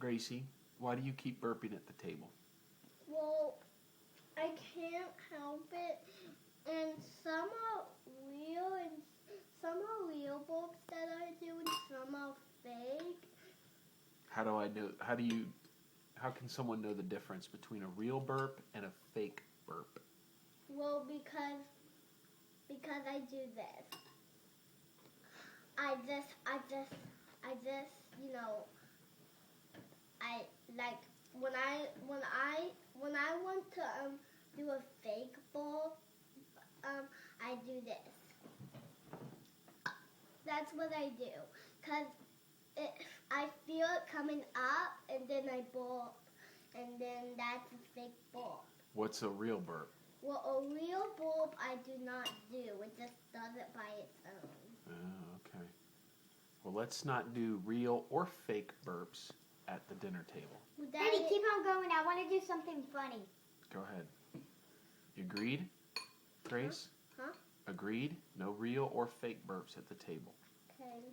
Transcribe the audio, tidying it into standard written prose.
Gracie, why do you keep burping at the table? Well, I can't help it, and some are real burps that I do, and some are fake. How can someone know the difference between a real burp and a fake burp? Well, because I do this. I just, you know, I like when I want to do a fake burp, I do this. That's what I do, 'cause I feel it coming up, and then I burp, and then that's a fake burp. What's a real burp? Well, a real burp I do not do. It just does it by its own. Oh, okay. Well, let's not do real or fake burps at the dinner table. Daddy, keep on going. I want to do something funny. Go ahead. You agreed, Grace? Huh? Agreed? No real or fake burps at the table. Okay.